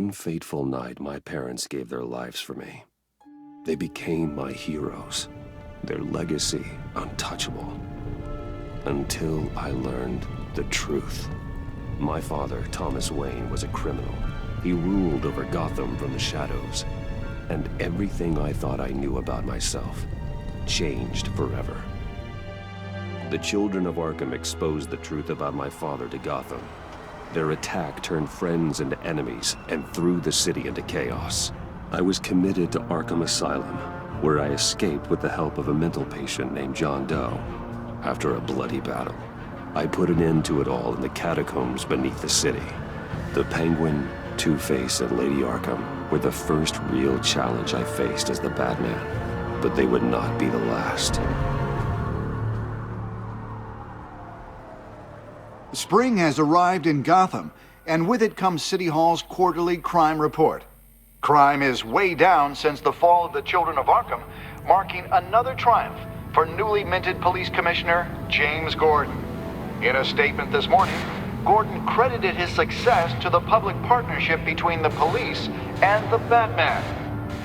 one fateful night, my parents gave their lives for me. They became my heroes, their legacy untouchable. Until I learned the truth. My father, Thomas Wayne, was a criminal. He ruled over Gotham from the shadows. And everything I thought I knew about myself changed forever. The children of Arkham exposed the truth about my father to Gotham. Their attack turned friends into enemies and threw the city into chaos. I was committed to Arkham Asylum, where I escaped with the help of a mental patient named John Doe. After a bloody battle, I put an end to it all in the catacombs beneath the city. The Penguin, Two-Face, and Lady Arkham were the first real challenge I faced as the Batman, but they would not be the last. Spring has arrived in Gotham, and with it comes City Hall's quarterly crime report. Crime is way down since the fall of the Children of Arkham, marking another triumph for newly minted Police Commissioner James Gordon. In a statement this morning, Gordon credited his success to the public partnership between the police and the Batman.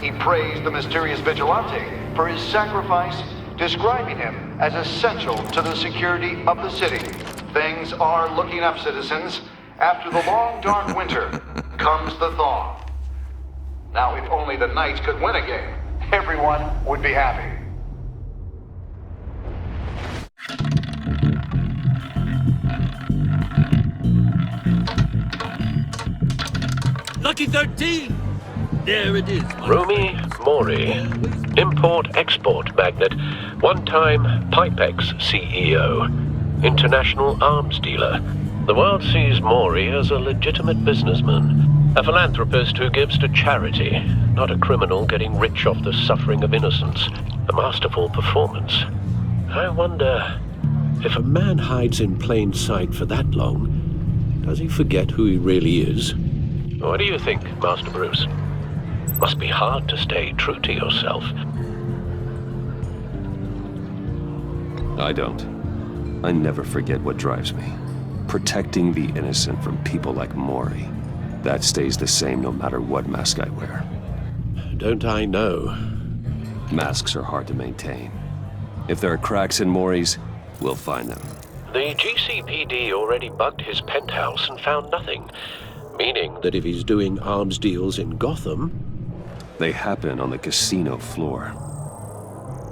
He praised the mysterious vigilante for his sacrifice, describing him as essential to the security of the city. Things are looking up, citizens. After the long, dark winter comes the thaw. Now, if only the Knights could win a game, everyone would be happy. Lucky 13! There it is. Rumi Mori, import-export magnate, one-time Pipex CEO, international arms dealer. The world sees Mori as a legitimate businessman, a philanthropist who gives to charity, not a criminal getting rich off the suffering of innocence. A masterful performance. I wonder, if a man hides in plain sight for that long, does he forget who he really is? What do you think, Master Bruce? Must be hard to stay true to yourself. I don't. I never forget what drives me. Protecting the innocent from people like Mori. That stays the same no matter what mask I wear. Don't I know? Masks are hard to maintain. If there are cracks in Mori's, we'll find them. The GCPD already bugged his penthouse and found nothing. Meaning that if he's doing arms deals in Gotham... They happen on the casino floor.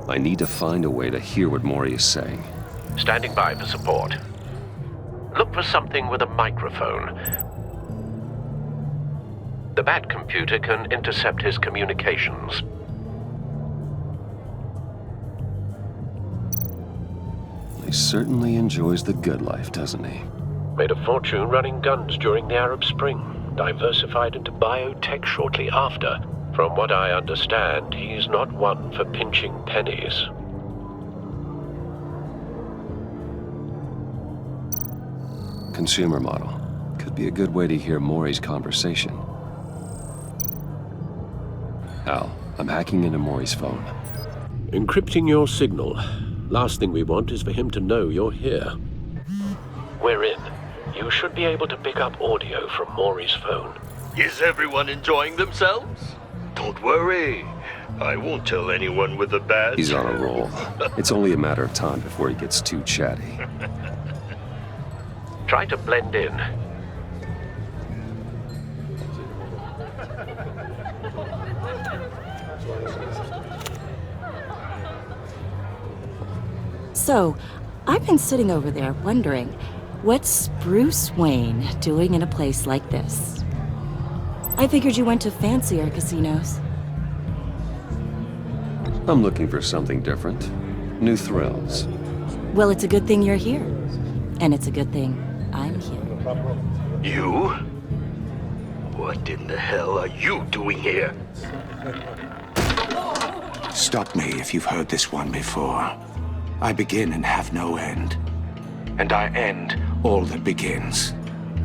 I need to find a way to hear what Mori is saying. Standing by for support. Look for something with a microphone. The Bat computer can intercept his communications. He certainly enjoys the good life, doesn't he? Made a fortune running guns during the Arab Spring. Diversified into biotech shortly after. From what I understand, he's not one for pinching pennies. Consumer model. Could be a good way to hear Mori's conversation. Al, I'm hacking into Mori's phone. Encrypting your signal. Last thing we want is for him to know you're here. We're in. You should be able to pick up audio from Mori's phone. Is everyone enjoying themselves? Don't worry. I won't tell anyone with a bat. He's on a roll. It's only a matter of time before he gets too chatty. Try to blend in. So, I've been sitting over there wondering, what's Bruce Wayne doing in a place like this? I figured you went to fancier casinos. I'm looking for something different. New thrills. Well, it's a good thing you're here. And it's a good thing I'm here. You? What in the hell are you doing here? Stop me if you've heard this one before. I begin and have no end. And I end all that begins.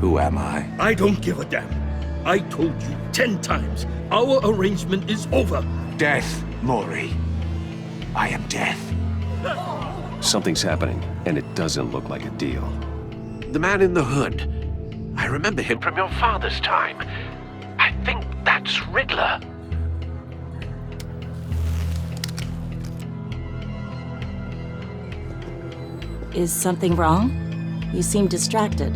Who am I? I don't give a damn. I told you 10 times. Our arrangement is over. Death, Mori. I am death. Something's happening, and it doesn't look like a deal. The man in the hood. I remember him from your father's time. I think It's Riddler. Is something wrong? You seem distracted.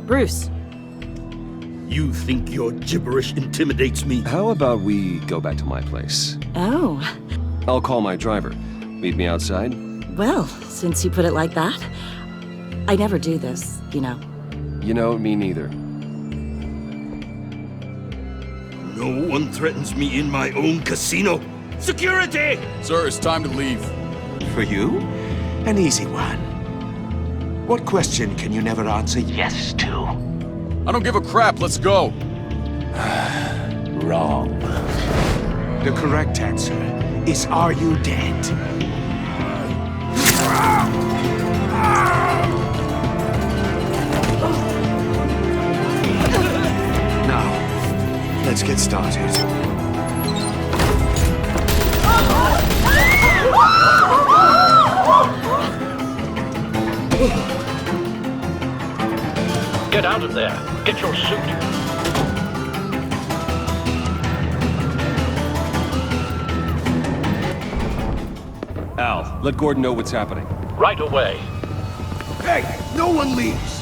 Bruce. You think your gibberish intimidates me? How about we go back to my place? Oh. I'll call my driver. Meet me outside? Well, since you put it like that, I never do this, you know. You know, me neither. No one threatens me in my own casino. Security! Sir, it's time to leave. For you? An easy one. What question can you never answer yes to? I don't give a crap, let's go. Wrong. The correct answer is, are you dead? Now, let's get started. Get out of there. Get your suit. Al, let Gordon know what's happening. Right away. Hey, no one leaves!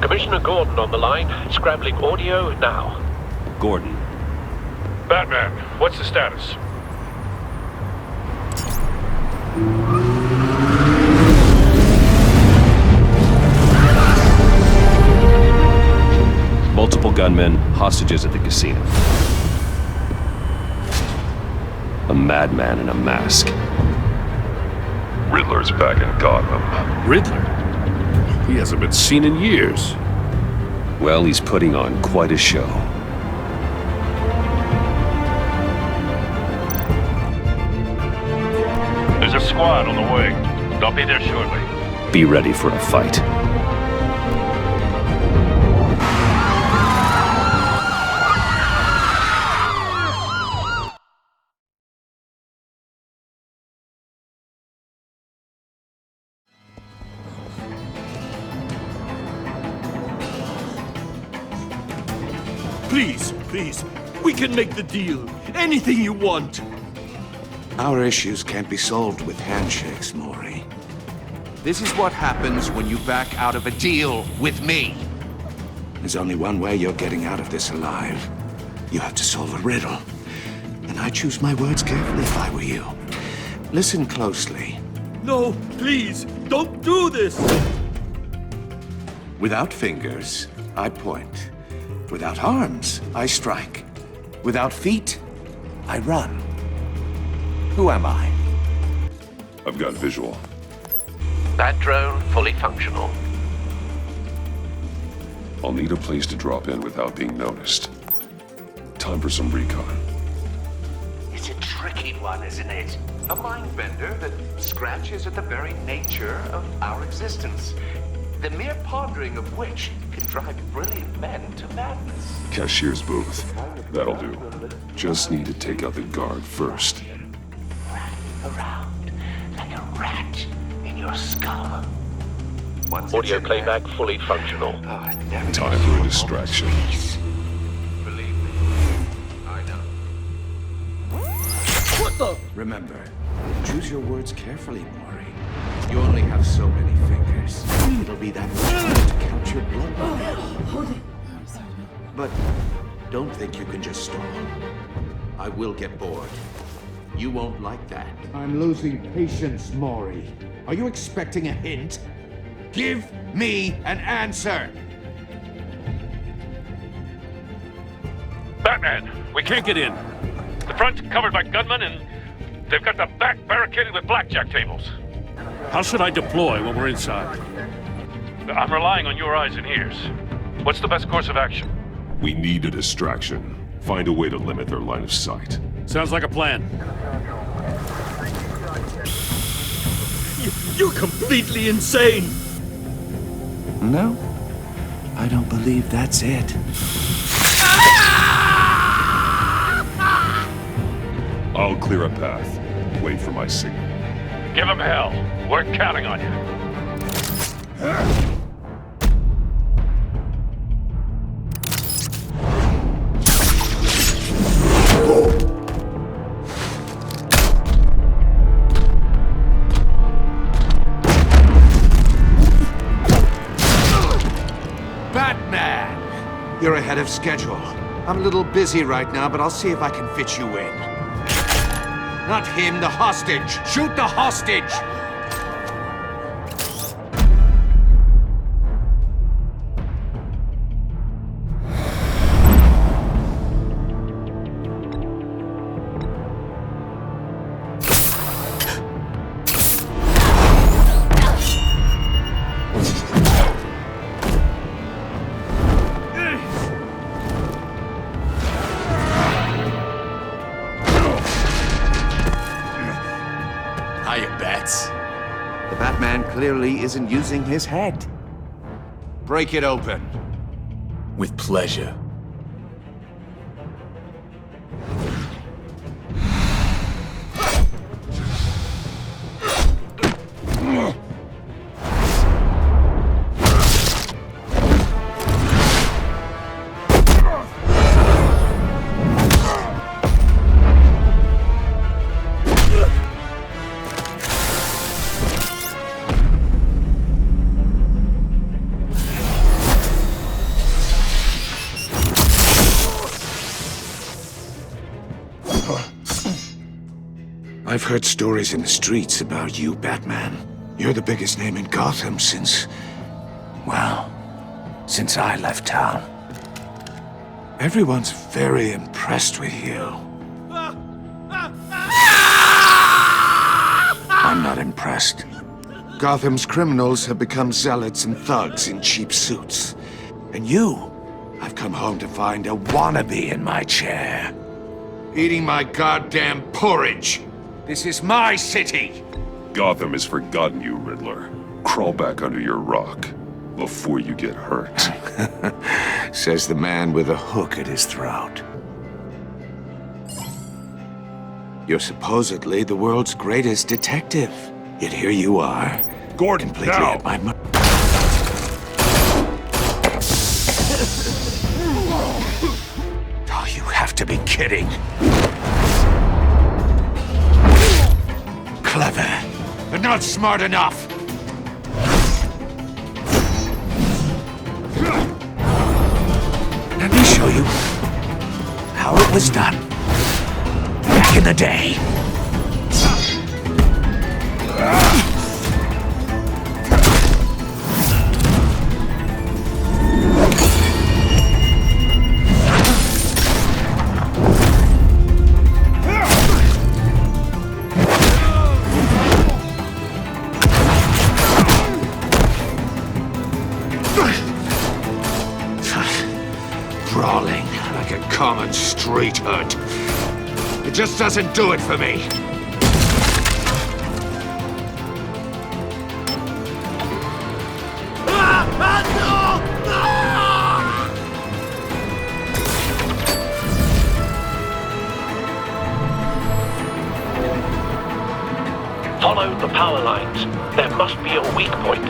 Commissioner Gordon on the line. Scrambling audio now. Gordon. Batman, what's the status? Multiple gunmen, hostages at the casino. A madman in a mask. Riddler's back in Gotham. Riddler? He hasn't been seen in years. Well, he's putting on quite a show. There's a squad on the way. They'll be there shortly. Be ready for a fight. Please, please, we can make the deal. Anything you want. Our issues can't be solved with handshakes, Maury. This is what happens when you back out of a deal with me. There's only one way you're getting out of this alive. You have to solve a riddle. And I choose my words carefully if I were you. Listen closely. No, please, don't do this. Without fingers, I point. Without arms, I strike. Without feet, I run. Who am I? I've got visual. Bat drone fully functional. I'll need a place to drop in without being noticed. Time for some recon. It's a tricky one, isn't it? A mind bender that scratches at the very nature of our existence. The mere pondering of which can drive brilliant men to madness. Cashier's booth. That'll do. Just need to take out the guard first. Around like a rat in your skull. Once Audio it's in playback there, fully functional. oh, it never Time gives for a you distraction. peace. Believe me, I know. What the? Remember, choose your words carefully, Maury. You only have so many fingers. It'll be that much harder to count your blood. But don't think you can just stall. I will get bored. You won't like that. I'm losing patience, Maury. Are you expecting a hint? Give me an answer! Batman, we can't get in. The front's covered by gunmen and they've got the back barricaded with blackjack tables. How should I deploy when we're inside? I'm relying on your eyes and ears. What's the best course of action? We need a distraction. Find a way to limit their line of sight. Sounds like a plan. You're completely insane! No, I don't believe that's it. I'll clear a path. Wait for my signal. Give him hell. We're counting on you. Batman! You're ahead of schedule. I'm a little busy right now, but I'll see if I can fit you in. Not him, the hostage! Shoot the hostage! The Batman clearly isn't using his head. Break it open. With pleasure. I've heard stories in the streets about you, Batman. You're the biggest name in Gotham since I left town. Everyone's very impressed with you. I'm not impressed. Gotham's criminals have become zealots and thugs in cheap suits. And you, I've come home to find a wannabe in my chair. Eating my goddamn porridge. This is my city! Gotham has forgotten you, Riddler. Crawl back under your rock before you get hurt. Says the man with a hook at his throat. You're supposedly the world's greatest detective. Yet here you are. Gordon, completely now! at my Oh, you have to be kidding. Clever, but not smart enough. Let me show you how it was done back in the day. Brawling like a common street hood. It just doesn't do it for me. Follow the power lines. There must be a weak point.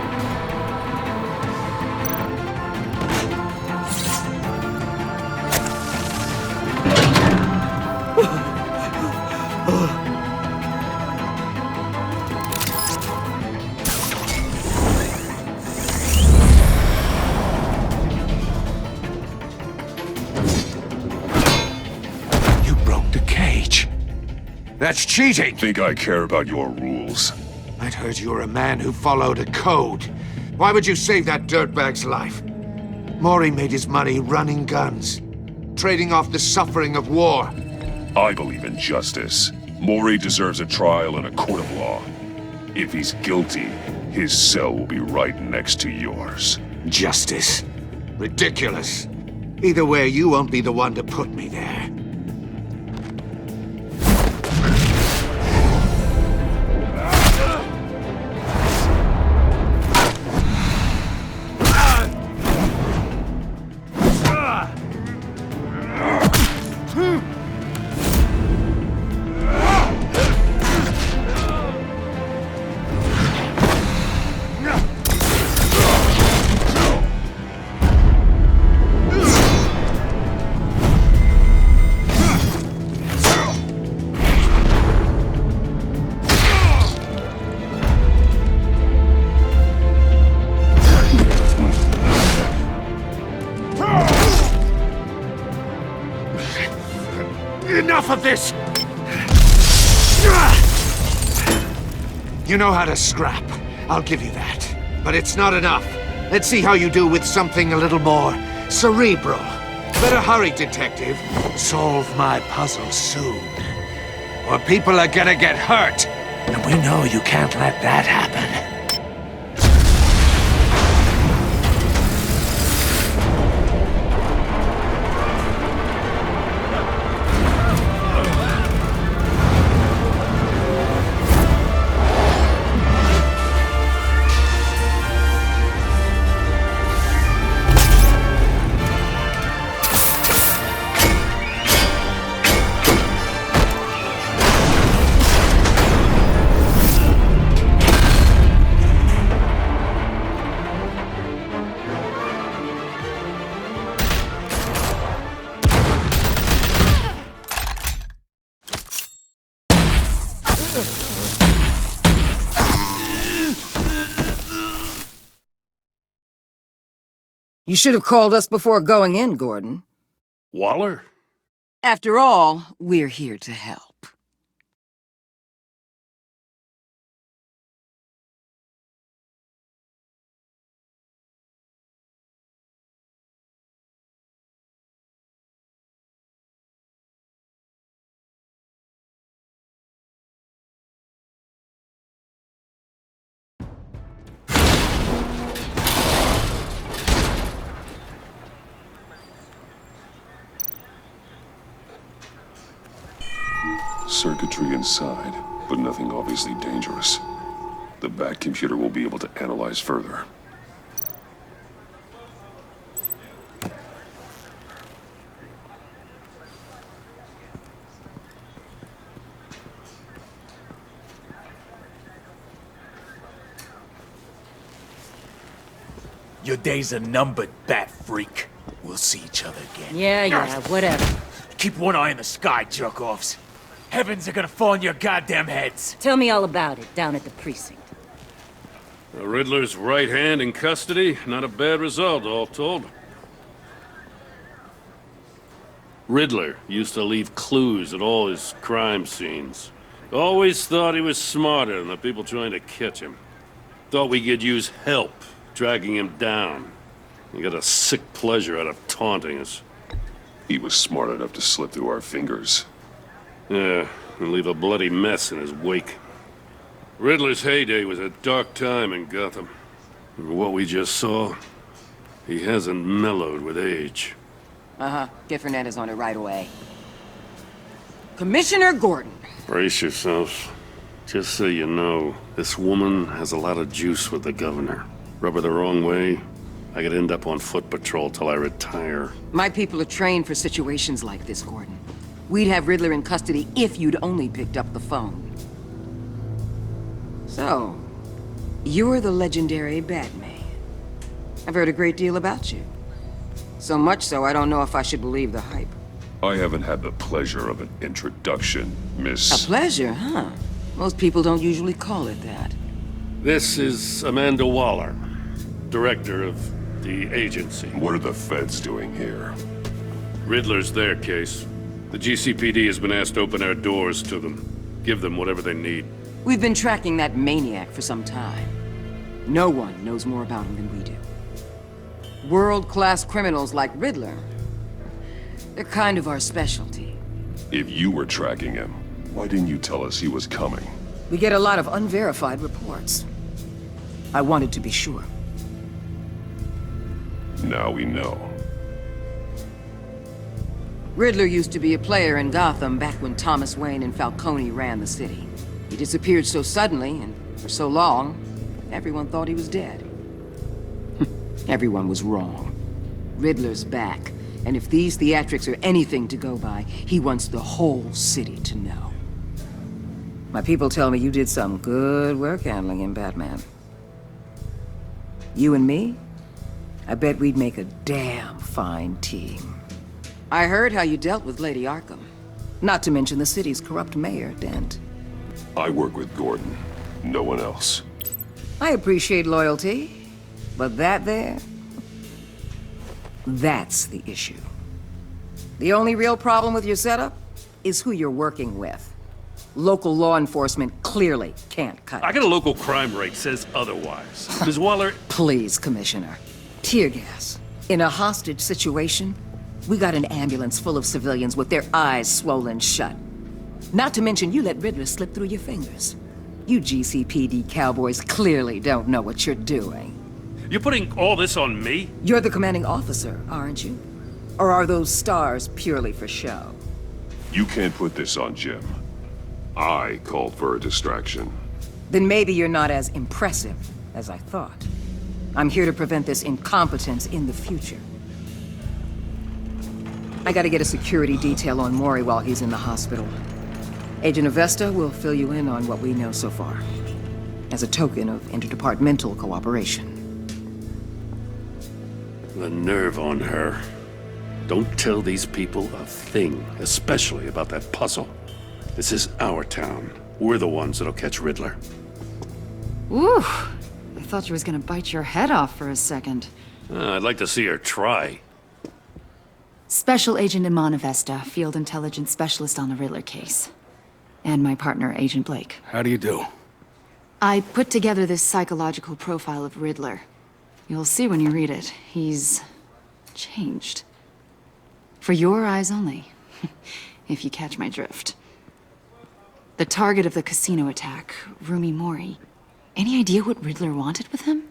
You broke the cage. That's cheating! Think I care about your rules? I'd heard you were a man who followed a code. Why would you save that dirtbag's life? Maury made his money running guns, trading off the suffering of war. I believe in justice. Maury deserves a trial in a court of law. If he's guilty, his cell will be right next to yours. Justice. Ridiculous. Either way, you won't be the one to put me there. Enough of this! You know how to scrap. I'll give you that. But it's not enough. Let's see how you do with something a little more cerebral. Better hurry, detective. Solve my puzzle soon. Or people are gonna get hurt. And we know you can't let that happen. You should have called us before going in, Gordon. Waller? After all, we're here to help. Circuitry inside, but nothing obviously dangerous. The back computer will be able to analyze further. Your days are numbered, bat freak. We'll see each other again. Yeah, whatever. Keep one eye in the sky, jerk-offs. Heavens are gonna fall on your goddamn heads. Tell me all about it down at the precinct. The Riddler's right hand in custody. Not a bad result, all told. Riddler used to leave clues at all his crime scenes. Always thought he was smarter than the people trying to catch him. Thought we could use help dragging him down. He got a sick pleasure out of taunting us. He was smart enough to slip through our fingers. Yeah, and leave a bloody mess in his wake. Riddler's heyday was a dark time in Gotham. And what we just saw, he hasn't mellowed with age. Uh-huh. Get Fernandez on it right away. Commissioner Gordon. Brace yourselves. Just so you know, this woman has a lot of juice with the governor. Rub her the wrong way, I could end up on foot patrol till I retire. My people are trained for situations like this, Gordon. We'd have Riddler in custody if you'd only picked up the phone. So, you're the legendary Batman. I've heard a great deal about you. So much so, I don't know if I should believe the hype. I haven't had the pleasure of an introduction, Miss... A pleasure, huh? Most people don't usually call it that. This is Amanda Waller, director of the agency. What are the feds doing here? Riddler's their case. The GCPD has been asked to open our doors to them. Give them whatever they need. We've been tracking that maniac for some time. No one knows more about him than we do. World-class criminals like Riddler, they're kind of our specialty. If you were tracking him, why didn't you tell us he was coming? We get a lot of unverified reports. I wanted to be sure. Now we know. Riddler used to be a player in Gotham back when Thomas Wayne and Falcone ran the city. He disappeared so suddenly and for so long, everyone thought he was dead. Everyone was wrong. Riddler's back, and if these theatrics are anything to go by, he wants the whole city to know. My people tell me you did some good work handling him, Batman. You and me? I bet we'd make a damn fine team. I heard how you dealt with Lady Arkham. Not to mention the city's corrupt mayor, Dent. I work with Gordon. No one else. I appreciate loyalty, but that there... that's the issue. The only real problem with your setup is who you're working with. Local law enforcement clearly can't cut it. I got a local crime rate says otherwise. Ms. Waller... Please, Commissioner. Tear gas. In a hostage situation, we got an ambulance full of civilians with their eyes swollen shut. Not to mention you let Riddler slip through your fingers. You GCPD cowboys clearly don't know what you're doing. You're putting all this on me? You're the commanding officer, aren't you? Or are those stars purely for show? You can't put this on Jim. I called for a distraction. Then maybe you're not as impressive as I thought. I'm here to prevent this incompetence in the future. I gotta get a security detail on Maury while he's in the hospital. Agent Avesta will fill you in on what we know so far, as a token of interdepartmental cooperation. The nerve on her. Don't tell these people a thing, especially about that puzzle. This is our town. We're the ones that'll catch Riddler. Ooh, I thought you was gonna bite your head off for a second. I'd like to see her try. Special Agent Iman Avesta, Field Intelligence Specialist on the Riddler case. And my partner, Agent Blake. How do you do? I put together this psychological profile of Riddler. You'll see when you read it. He's... changed. For your eyes only, if you catch my drift. The target of the casino attack, Rumi Mori. Any idea what Riddler wanted with him?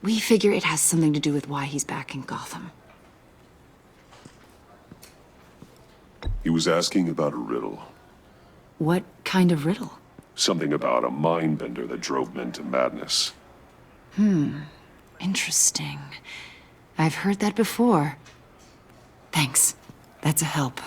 We figure it has something to do with why he's back in Gotham. He was asking about a riddle. What kind of riddle? Something about a mind-bender that drove men to madness. Interesting. I've heard that before. Thanks. That's a help.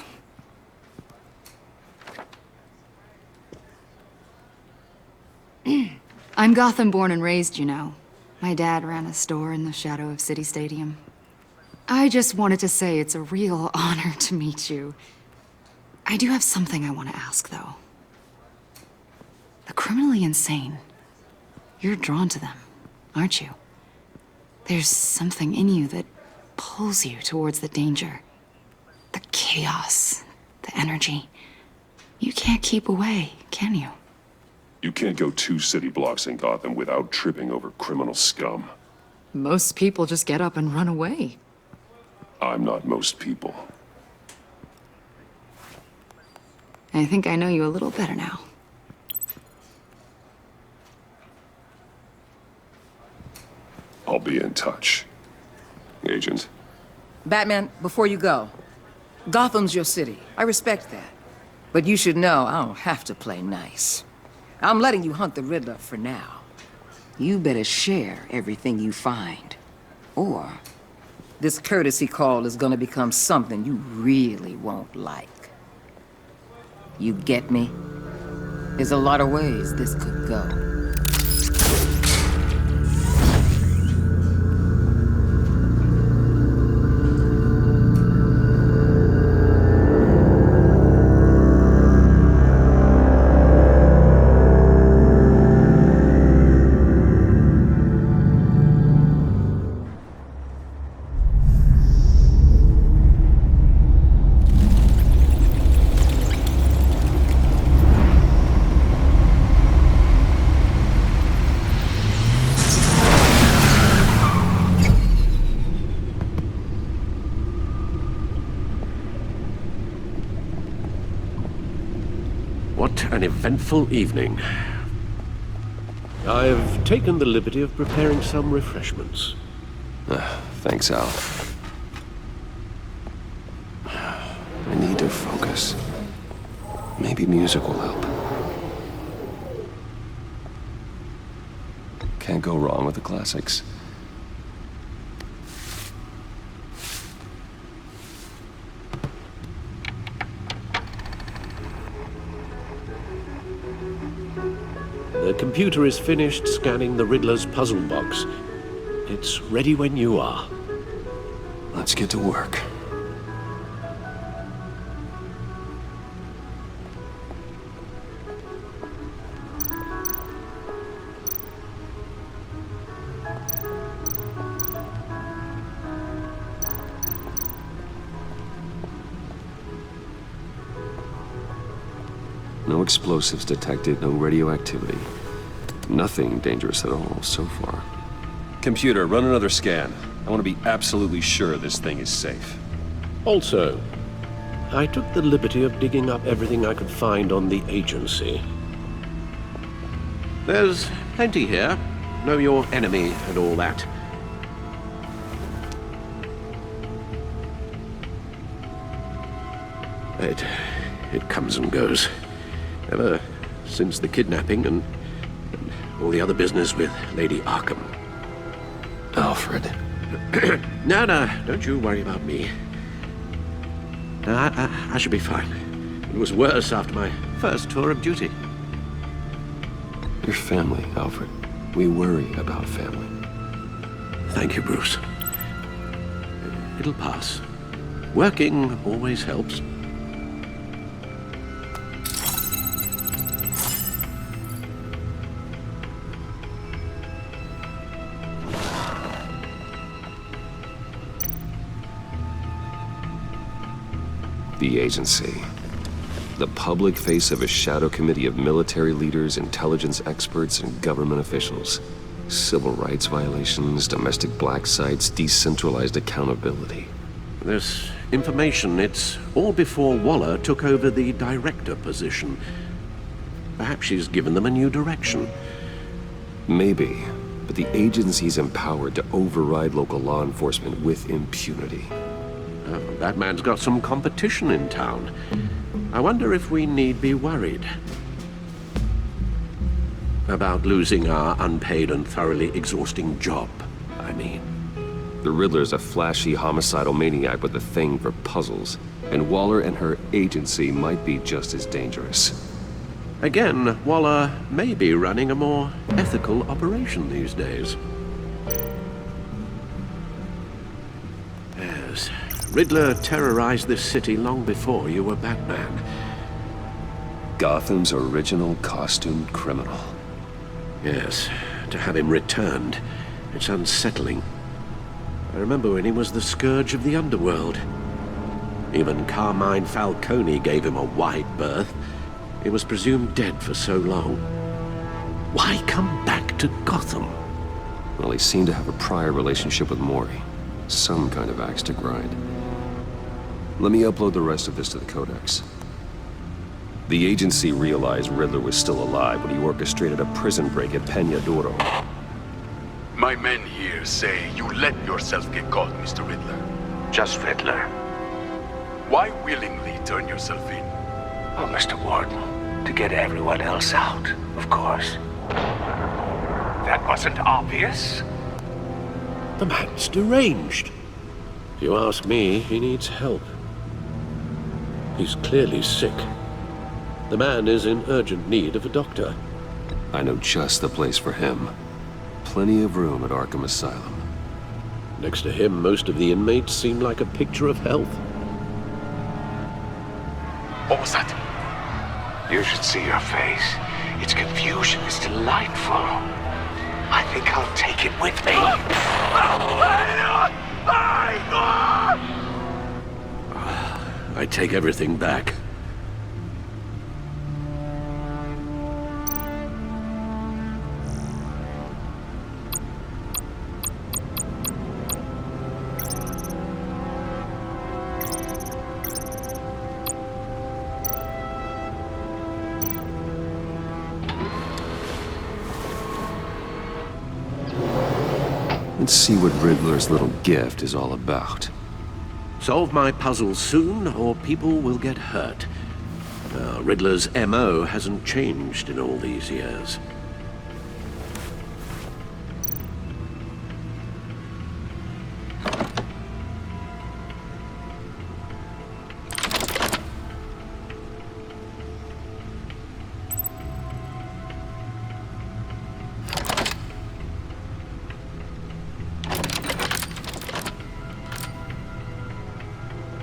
I'm Gotham born and raised, you know. My dad ran a store in the shadow of City Stadium. I just wanted to say it's a real honor to meet you. I do have something I want to ask, though. The criminally insane. You're drawn to them, aren't you? There's something in you that pulls you towards the danger. The chaos, the energy. You can't keep away, can you? You can't go 2 city blocks in Gotham without tripping over criminal scum. Most people just get up and run away. I'm not most people. I think I know you a little better now. I'll be in touch, Agent. Batman, before you go, Gotham's your city. I respect that. But you should know I don't have to play nice. I'm letting you hunt the Riddler for now. You better share everything you find. Or this courtesy call is gonna become something you really won't like. You get me? There's a lot of ways this could go. What an eventful evening. I've taken the liberty of preparing some refreshments. Thanks, Al. to focus. Maybe music will help. Can't go wrong with the classics. The computer is finished scanning the Riddler's puzzle box. It's ready when you are. Let's get to work. No explosives detected, no radioactivity. Nothing dangerous at all so far. Computer, run another scan. I want to be absolutely sure this thing is safe. Also, I took the liberty of digging up everything I could find on the agency. There's plenty here. Know your enemy and all that. It comes and goes. Ever since the kidnapping and all the other business with Lady Arkham. Alfred. No, don't you worry about me. No, I should be fine. It was worse after my first tour of duty. Your family, Alfred. We worry about family. Thank you, Bruce. It'll pass. Working always helps. The agency. The public face of a shadow committee of military leaders, intelligence experts, and government officials. Civil rights violations, domestic black sites, decentralized accountability. This information, it's all before Waller took over the director position. Perhaps she's given them a new direction. Maybe, but the agency's empowered to override local law enforcement with impunity. Oh, that man's got some competition in town. I wonder if we need be worried about losing our unpaid and thoroughly exhausting job, I mean. The Riddler's a flashy homicidal maniac with a thing for puzzles, and Waller and her agency might be just as dangerous. Again, Waller may be running a more ethical operation these days. Yes. Riddler terrorized this city long before you were Batman. Gotham's original costumed criminal. Yes, to have him returned, it's unsettling. I remember when he was the scourge of the underworld. Even Carmine Falcone gave him a wide berth. He was presumed dead for so long. Why come back to Gotham? Well, he seemed to have a prior relationship with Mori. Some kind of axe to grind. Let me upload the rest of this to the Codex. The agency realized Riddler was still alive when he orchestrated a prison break at Peña Duro. My men here say you let yourself get caught, Mr. Riddler. Just Riddler. Why willingly turn yourself in? Oh, Mr. Warden, to get everyone else out, of course. That wasn't obvious. The man's deranged. If you ask me, he needs help. He's clearly sick. The man is in urgent need of a doctor. I know just the place for him. Plenty of room at Arkham Asylum. Next to him, most of the inmates seem like a picture of health. What was that? You should see your face. Its confusion is delightful. I think I'll take it with me. I take everything back. Let's see what Riddler's little gift is all about. Solve my puzzle soon, or people will get hurt. Riddler's MO hasn't changed in all these years.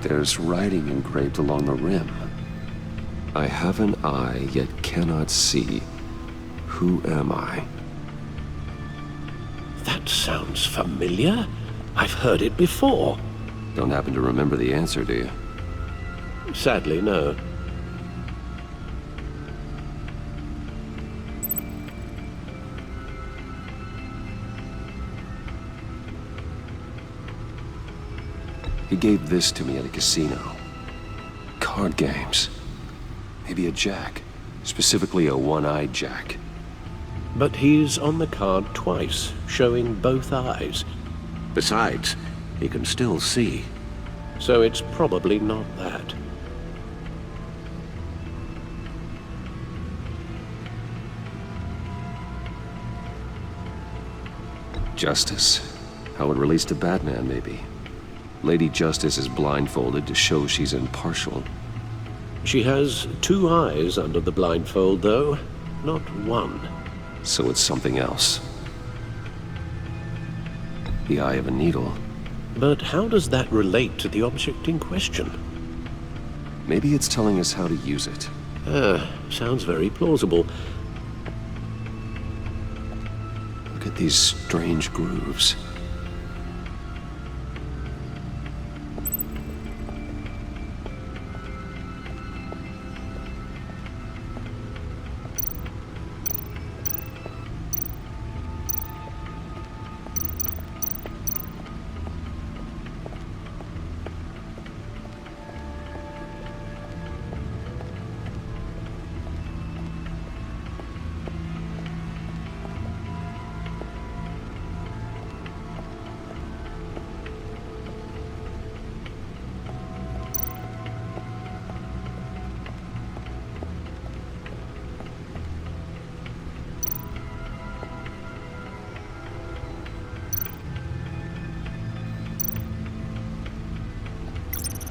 There's writing engraved along the rim. I have an eye, yet cannot see. Who am I? That sounds familiar. I've heard it before. Don't happen to remember the answer, do you? Sadly, no. He gave this to me at a casino. Card games. Maybe a jack. Specifically a one-eyed jack. But he's on the card twice, showing both eyes. Besides, he can still see. So it's probably not that. Justice? How it relates to Batman, maybe. Lady Justice is blindfolded to show she's impartial. She has two eyes under the blindfold, though, not one. So it's something else. The eye of a needle. But how does that relate to the object in question? Maybe it's telling us how to use it. Sounds very plausible. Look at these strange grooves.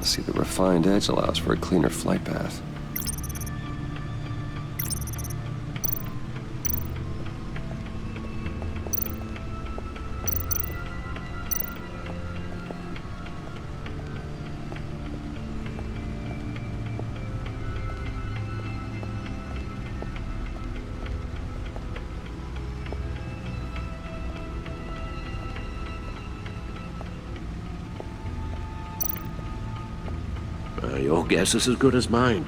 See, the refined edge allows for a cleaner flight path. Your guess is as good as mine.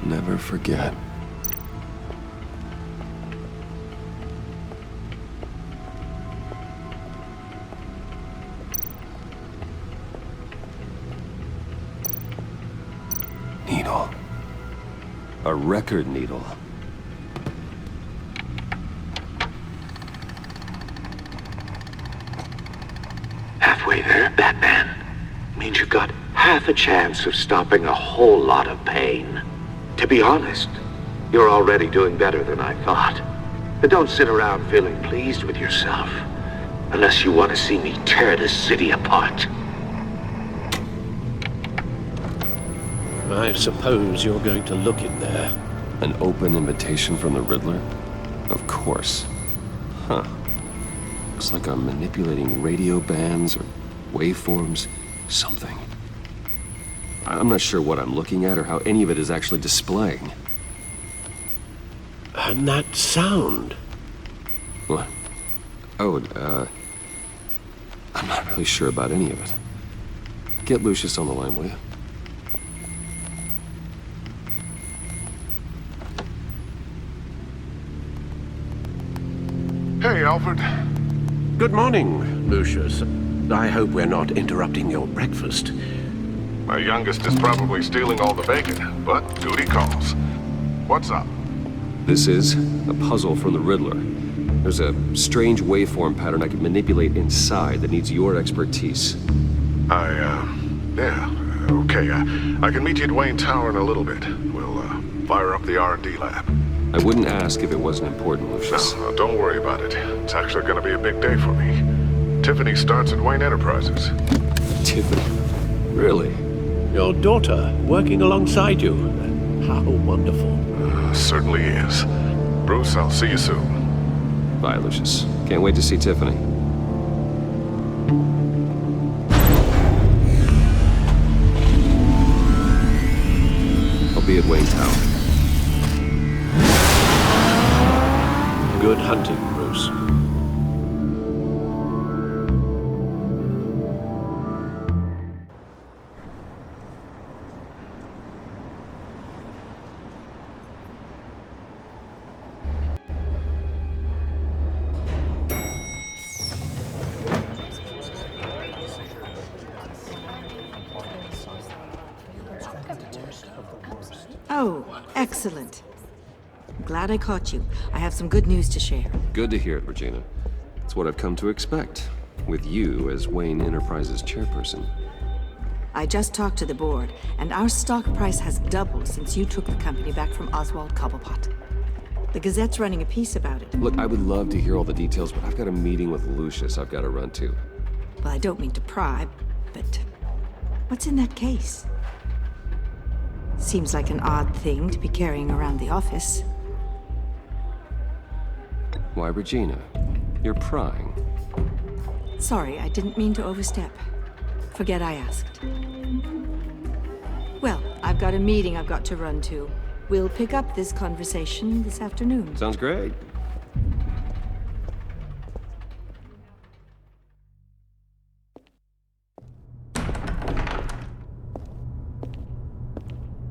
Never forget. Needle. A record needle. Halfway there, Batman. Means you've got half a chance of stopping a whole lot of pain. To be honest, you're already doing better than I thought. But don't sit around feeling pleased with yourself. Unless you want to see me tear this city apart. I suppose you're going to look in there. An open invitation from the Riddler? Of course. Huh. Looks like I'm manipulating radio bands or waveforms. Something. I'm not sure what I'm looking at or how any of it is actually displaying. And that sound? What? Oh, I'm not really sure about any of it. Get Lucius on the line, will you? Hey, Alfred. Good morning, Lucius. I hope we're not interrupting your breakfast. My youngest is probably stealing all the bacon, but duty calls. What's up? This is a puzzle from the Riddler. There's a strange waveform pattern I can manipulate inside that needs your expertise. Yeah, okay. I can meet you at Wayne Tower in a little bit. We'll, fire up the R&D lab. I wouldn't ask if it wasn't important, Lucius. No, don't worry about it. It's actually gonna be a big day for me. Tiffany starts at Wayne Enterprises. Tiffany? Really? Your daughter, working alongside you. How wonderful. Certainly is. Bruce, I'll see you soon. Bye, Lucius. Can't wait to see Tiffany. I'll be at Wayne Tower. Good hunting, Bruce. Oh, excellent. Glad I caught you. I have some good news to share. Good to hear it, Regina. It's what I've come to expect, with you as Wayne Enterprises chairperson. I just talked to the board, and our stock price has doubled since you took the company back from Oswald Cobblepot. The Gazette's running a piece about it. Look, I would love to hear all the details, but I've got a meeting with Lucius I've got to run to. Well, I don't mean to pry, but what's in that case? Seems like an odd thing to be carrying around the office. Why, Regina? You're prying. Sorry, I didn't mean to overstep. Forget I asked. Well, I've got a meeting I've got to run to. We'll pick up this conversation this afternoon. Sounds great.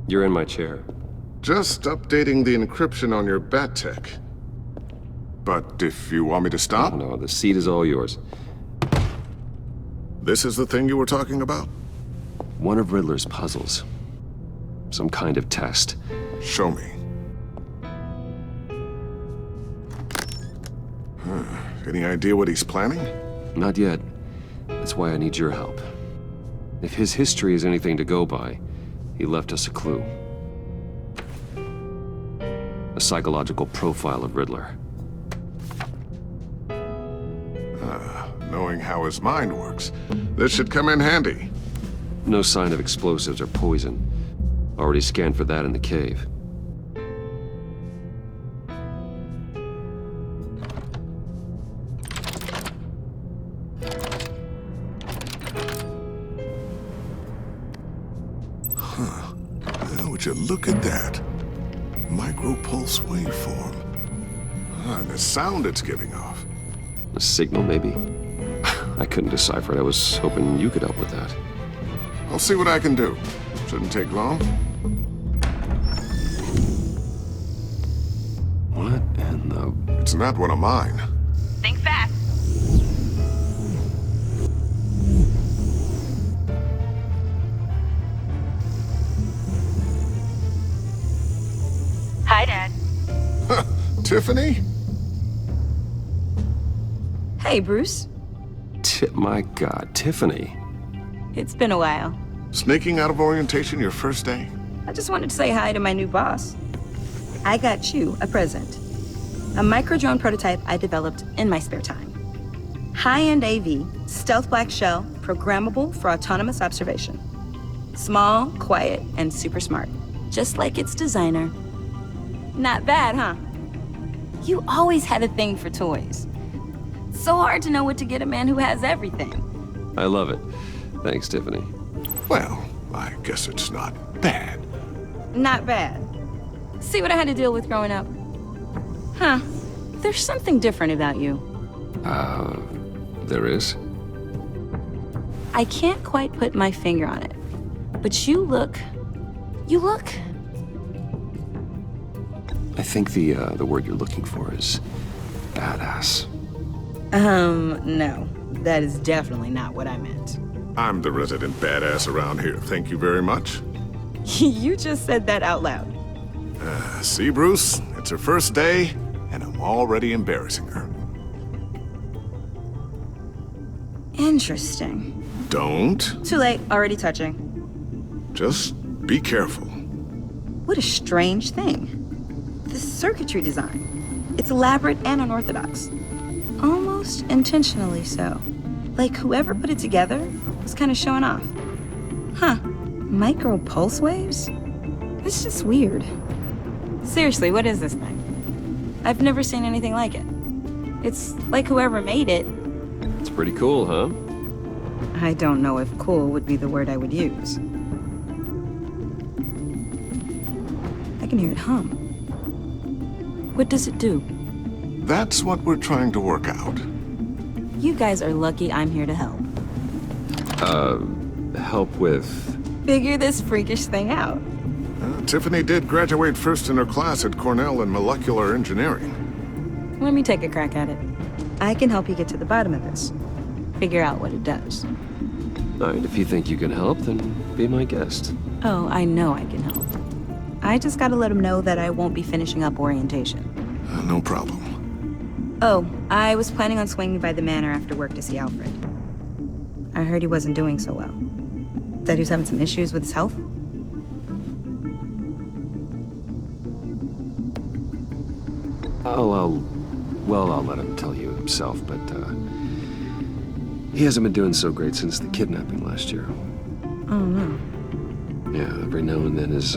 You're in my chair. Just updating the encryption on your bat tech. But if you want me to stop? No, the seat is all yours. This is the thing you were talking about? One of Riddler's puzzles. Some kind of test. Show me. Any idea what he's planning? Not yet. That's why I need your help. If his history is anything to go by, he left us a clue. A psychological profile of Riddler. Knowing how his mind works, this should come in handy. No sign of explosives or poison. Already scanned for that in the cave. Would you look at that? Micropulse waveform. And the sound it's giving off. A signal, maybe? I couldn't decipher it. I was hoping you could help with that. I'll see what I can do. Shouldn't take long. What in the... It's not one of mine. Think fast. Hi, Dad. Tiffany? Hey, Bruce. My God, Tiffany. It's been a while. Sneaking out of orientation your first day? I just wanted to say hi to my new boss. I got you a present. A micro-drone prototype I developed in my spare time. High-end AV, stealth black shell, programmable for autonomous observation. Small, quiet, and super smart. Just like its designer. Not bad, huh? You always had a thing for toys. So hard to know what to get a man who has everything. I love it. Thanks, Tiffany. Well, I guess it's not bad. Not bad. See what I had to deal with growing up? Huh. There's something different about you. There is? I can't quite put my finger on it. But you look... I think the word you're looking for is badass. No. That is definitely not what I meant. I'm the resident badass around here. Thank you very much. You just said that out loud. See, Bruce? It's her first day, and I'm already embarrassing her. Interesting. Don't. Too late, already touching. Just be careful. What a strange thing. The circuitry design. It's elaborate and unorthodox. Almost intentionally so. Like whoever put it together was kind of showing off. Huh. Micro pulse waves? It's just weird. Seriously, what is this thing? I've never seen anything like it. It's like whoever made it. It's pretty cool, huh? I don't know if cool would be the word I would use. I can hear it hum. What does it do? That's what we're trying to work out. You guys are lucky I'm here to help. Help with... Figure this freakish thing out. Tiffany did graduate first in her class at Cornell in molecular engineering. Let me take a crack at it. I can help you get to the bottom of this. Figure out what it does. All right, if you think you can help, then be my guest. Oh, I know I can help. I just gotta let him know that I won't be finishing up orientation. No problem. Oh, I was planning on swinging by the manor after work to see Alfred. I heard he wasn't doing so well. That he was having some issues with his health. I'll let him tell you himself, but, he hasn't been doing so great since the kidnapping last year. Oh, no. Yeah, every now and then his,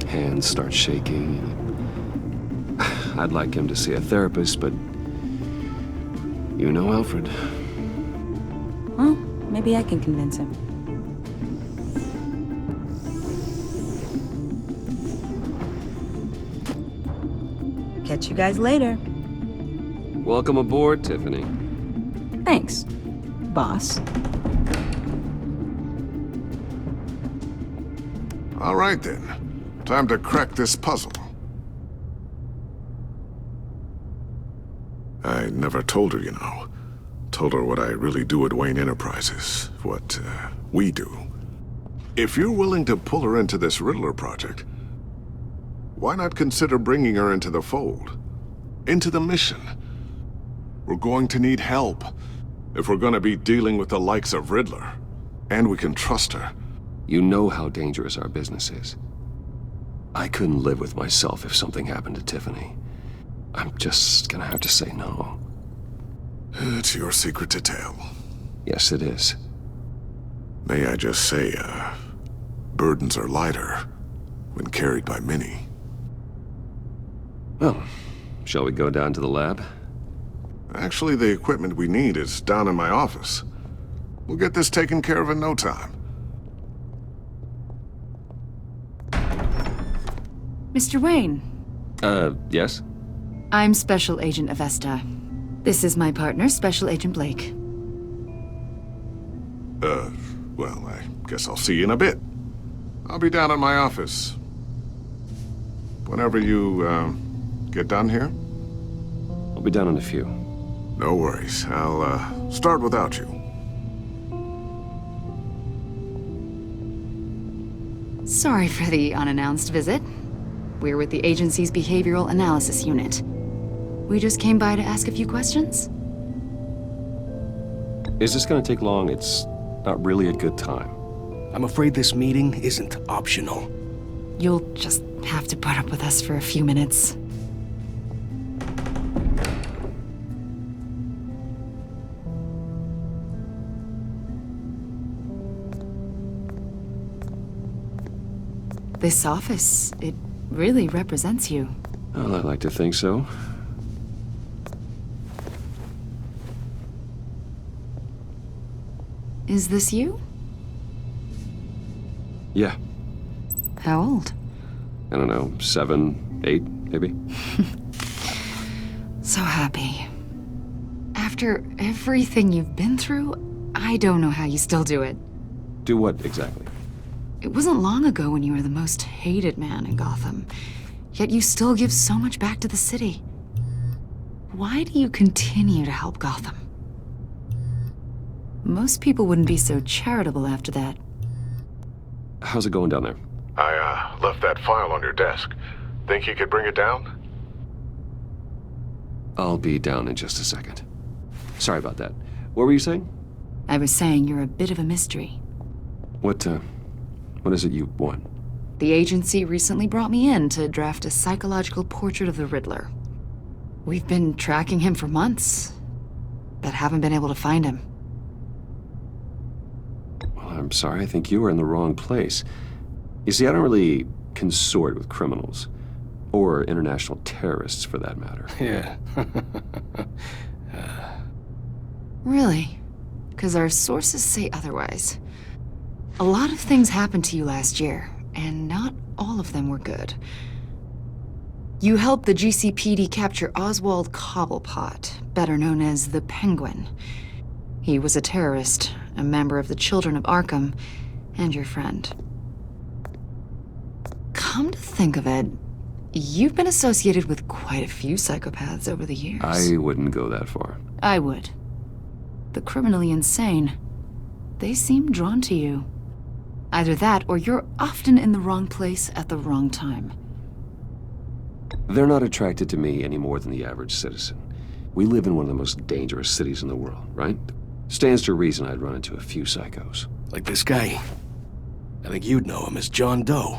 hands start shaking. I'd like him to see a therapist, but you know Alfred. Well, maybe I can convince him. Catch you guys later. Welcome aboard, Tiffany. Thanks, boss. All right, then. Time to crack this puzzle. I never told her, you know. Told her what I really do at Wayne Enterprises. What, we do. If you're willing to pull her into this Riddler project, why not consider bringing her into the fold? Into the mission? We're going to need help if we're going to be dealing with the likes of Riddler. And we can trust her. You know how dangerous our business is. I couldn't live with myself if something happened to Tiffany. I'm just gonna have to say no. It's your secret to tell. Yes, it is. May I just say, burdens are lighter when carried by many. Well, shall we go down to the lab? Actually, the equipment we need is down in my office. We'll get this taken care of in no time. Mr. Wayne. Yes? I'm Special Agent Avesta. This is my partner, Special Agent Blake. Well, I guess I'll see you in a bit. I'll be down at my office. Whenever you, get done here? I'll be down in a few. No worries. I'll, start without you. Sorry for the unannounced visit. We're with the agency's Behavioral Analysis Unit. We just came by to ask a few questions. Is this gonna take long? It's not really a good time. I'm afraid this meeting isn't optional. You'll just have to put up with us for a few minutes. This office, it really represents you. Well, I'd like to think so. Is this you? Yeah. How old? I don't know, 7, 8, maybe? So happy. After everything you've been through, I don't know how you still do it. Do what exactly? It wasn't long ago when you were the most hated man in Gotham, yet you still give so much back to the city. Why do you continue to help Gotham? Most people wouldn't be so charitable after that. How's it going down there? I left that file on your desk. Think you could bring it down? I'll be down in just a second. Sorry about that. What were you saying? I was saying you're a bit of a mystery. What is it you want? The agency recently brought me in to draft a psychological portrait of the Riddler. We've been tracking him for months, but haven't been able to find him. Well, I'm sorry. I think you were in the wrong place. You see, I don't really consort with criminals. Or international terrorists, for that matter. Yeah. Really? Because our sources say otherwise. A lot of things happened to you last year, and not all of them were good. You helped the GCPD capture Oswald Cobblepot, better known as the Penguin. He was a terrorist, a member of the Children of Arkham, and your friend. Come to think of it, you've been associated with quite a few psychopaths over the years. I wouldn't go that far. I would. The criminally insane. They seem drawn to you. Either that, or you're often in the wrong place at the wrong time. They're not attracted to me any more than the average citizen. We live in one of the most dangerous cities in the world, right? Stands to reason I'd run into a few psychos. Like this guy. I think you'd know him as John Doe.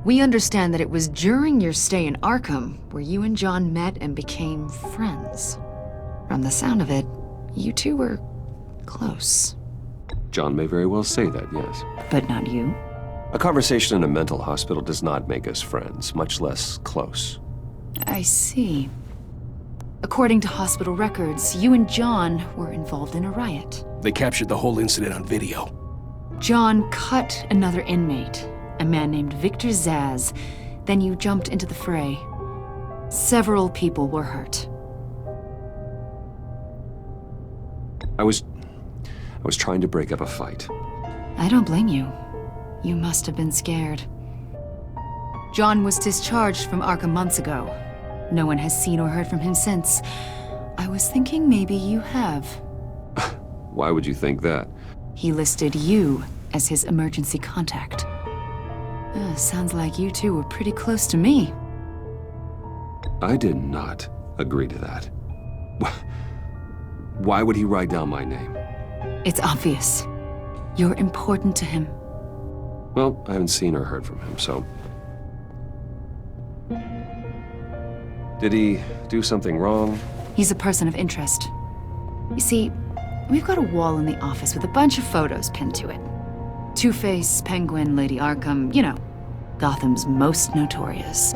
We understand that it was during your stay in Arkham where you and John met and became friends. From the sound of it, you two were close. John may very well say that, yes. But not you? A conversation in a mental hospital does not make us friends, much less close. I see. According to hospital records, you and John were involved in a riot. They captured the whole incident on video. John cut another inmate, a man named Victor Zaz. Then you jumped into the fray. Several people were hurt. I was trying to break up a fight. I don't blame you. You must have been scared. John was discharged from Arkham months ago. No one has seen or heard from him since. I was thinking maybe you have. Why would you think that? He listed you as his emergency contact. Sounds like you two were pretty close to me. I did not agree to that. Why would he write down my name? It's obvious. You're important to him. Well, I haven't seen or heard from him, so... Did he do something wrong? He's a person of interest. You see, we've got a wall in the office with a bunch of photos pinned to it. Two-Face, Penguin, Lady Arkham, you know, Gotham's most notorious.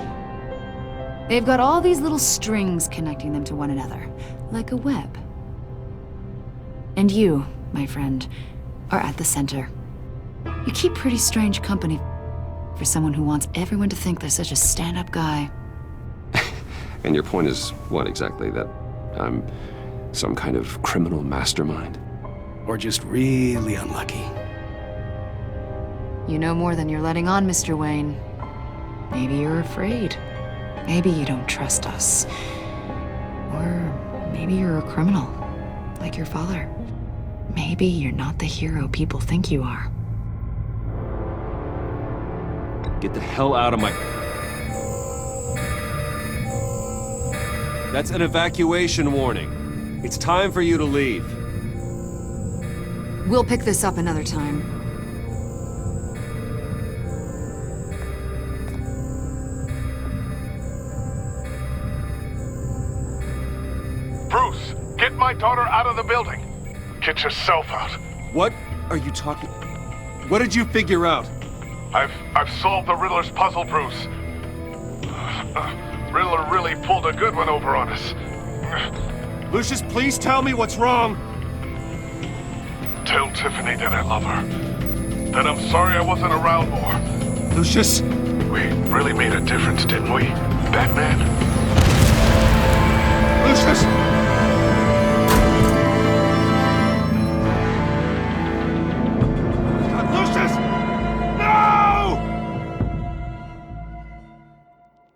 They've got all these little strings connecting them to one another, like a web. And you, my friend, are at the center. You keep pretty strange company for someone who wants everyone to think they're such a stand-up guy. And your point is what exactly? That I'm some kind of criminal mastermind? Or just really unlucky? You know more than you're letting on, Mr. Wayne. Maybe you're afraid. Maybe you don't trust us. Or maybe you're a criminal, like your father. Maybe you're not the hero people think you are. Get the hell out of my... That's an evacuation warning. It's time for you to leave. We'll pick this up another time. Bruce, get my daughter out of the building. Get yourself out. What are you talking... What did you figure out? I've solved the Riddler's puzzle, Bruce. Riddler really pulled a good one over on us. Lucius, please tell me what's wrong. Tell Tiffany that I love her. That I'm sorry I wasn't around more. Lucius? We really made a difference, didn't we, Batman?